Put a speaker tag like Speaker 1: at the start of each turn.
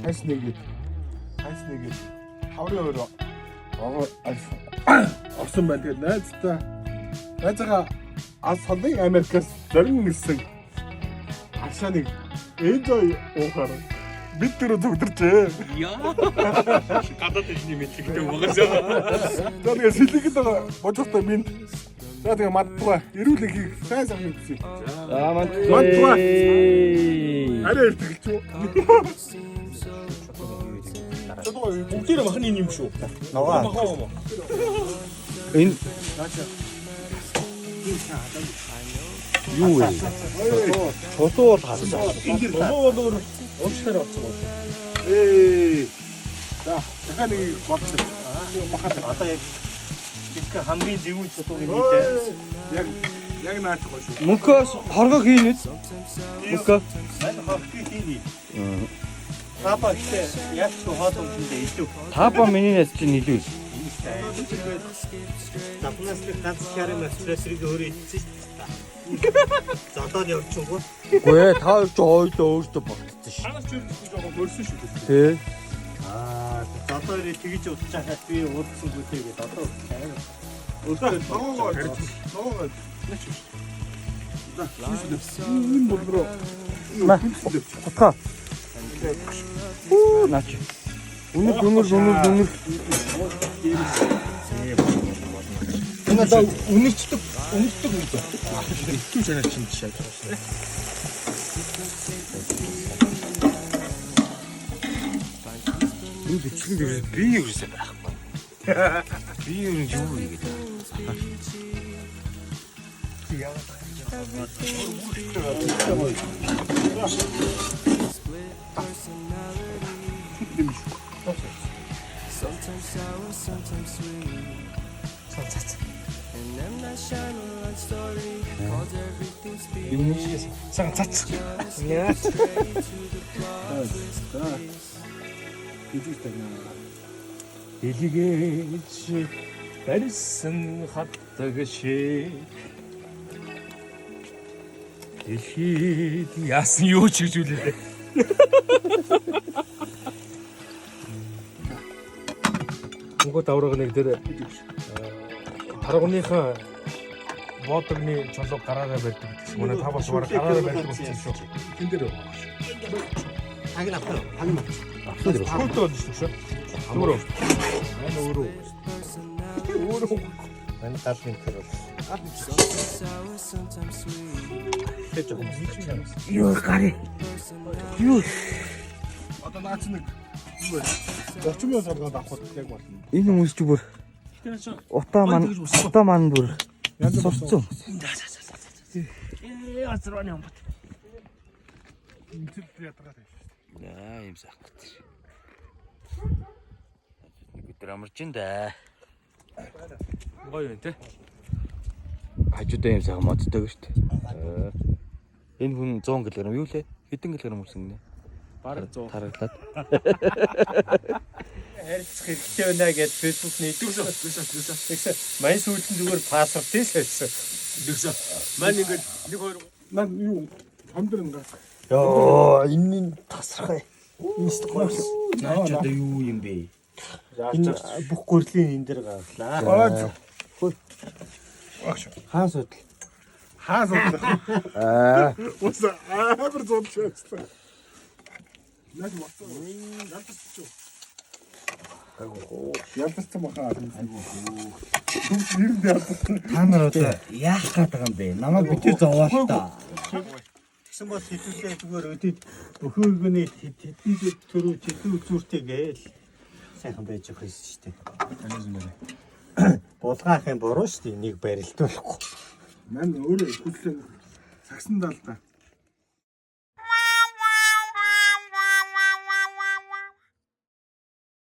Speaker 1: хайсныг хаврын өөрөө орсон байна. Тэгээд найзгаа ас холын Америкаас зорин ирсэн хашааныг ээжөө уухаар бид тэр зүгдэрчээ.
Speaker 2: Яа. Гадаад дэжний мэдлэгтэй угаасаа.
Speaker 1: Тэгээд сэлгэд божохтой минь. Тэгээд мадтуга эрүүл ихийг сайн мэдсэн.
Speaker 3: Мантуа.
Speaker 1: Арай илтгэж юу?
Speaker 2: Бүгдээр махны юм шүү.
Speaker 3: Ногоо. Энэ юу вэ? Чулуу бол хасаа.
Speaker 2: Энд бол ууштай болсон.
Speaker 1: За, дахиад нэг бодчих.
Speaker 2: Одоо яг их хамгийн зөвүүн чулууг хийдэг.
Speaker 1: Яг наачгүй шүү.
Speaker 3: Мөнхөөс хоргоо хийнэ. Мөнхөө.
Speaker 2: Мань хавхи хийе. Папа ихтэй яг ч хоолой үндэ илүү.
Speaker 3: Папа минийс чинь илүү.
Speaker 2: Tapnas ганц чарам стрессрийг өөрөө идсэн шүү дээ. Зодоод явчихгүй.
Speaker 3: Үгүй ээ, та хоёр ч хоёулаа өөртөө болцсон шүү.
Speaker 1: Танаас ч юу жоохон хөрсөн шүү дээ.
Speaker 3: Тэ.
Speaker 2: Зодоод тэгж удчихад би уудсан гүтэйгээд одоо амар.
Speaker 1: Ногоо. Энэ болроо.
Speaker 3: Ма. Утга. Наач. Үнэр.
Speaker 2: Энэ одоо үнэрчдэг юм байна.
Speaker 1: Түн санаа чинь шаад.
Speaker 3: Энэ бичлэг дээр би юусэн байхгүй. Би юу юм гэдэг.
Speaker 4: Sometimes sour, sometimes sweet. And I'm not shining like story. Cause everything's speaking.
Speaker 3: Цац.
Speaker 2: Дэлгээж барьсан хатдаг шиг дэлхийд яасан юу ч гэж үлээ. Унгод авраг нэг дээр таргууныхаа боодогны чулуу гараараа барьдаг гэсэн. Манай та бас гараараа барьдаг болсон шүү.
Speaker 1: Тэн дээр
Speaker 2: Агна авах.
Speaker 1: Сколько он шүү? Өөрөө. Энэ өөрөө.
Speaker 2: Мань талын тэр.
Speaker 4: Sour, sometimes sweet.
Speaker 3: Юу гари. Юу.
Speaker 1: Одоо наач нэг юу вэ? 30 мянга саргаад авах яг болно.
Speaker 3: Энэ хүмүүс ч бүр утаа маань бүр сурцсан.
Speaker 2: Асраны юм бат.
Speaker 1: Интер ядаргаад байна.
Speaker 3: Яа юм сайхан гэж. Нэг өдөр амарч ин да.
Speaker 2: Гоё юм те.
Speaker 3: Хажуудаа юм сайхан моддаг шүү дээ. Энэ хүн 100 кг юу лээ? Хэдэн кг мөрсөн нэ?
Speaker 2: Бараг 100.
Speaker 3: Тараглаад.
Speaker 2: Харилцах хэрэгтэй байна гэж Facebook нийтүүлсэн. Тэгсэн. Мань сүүлдэн зүгээр пассворд хийсэн. Тэгсэн. Мань ингээд 1 2
Speaker 1: Наа юу хамдрын гас.
Speaker 3: Йоо, энэ тасрахаа.
Speaker 2: Инстаграм.
Speaker 3: Наач одоо юу юм бэ?
Speaker 2: Энэ бүх гурлийн энэ дээр гарлаа.
Speaker 3: Хаан судал.
Speaker 1: Хаас уу. Ус амар зодч байсан. Наад мацсан. Ялтасч. Ялтасч махаа. Түнс нэрэнд ялтассан.
Speaker 3: Та нар одоо яах гээд байгаа юм бэ? Намайг битээ зовоол та.
Speaker 2: Тэгсэн бол хэдүүлээ зүгээр өдөд өхөөгний хэдүүлээ төрөө хэдүү зүртэй гээл сайхан байж явах юм шүү дээ.
Speaker 1: Таньсан байна.
Speaker 2: Булгаахын буруу шүү дээ. Нэг барилт болохгүй.
Speaker 1: Мань өөрөө хүлээ сагсан даалта.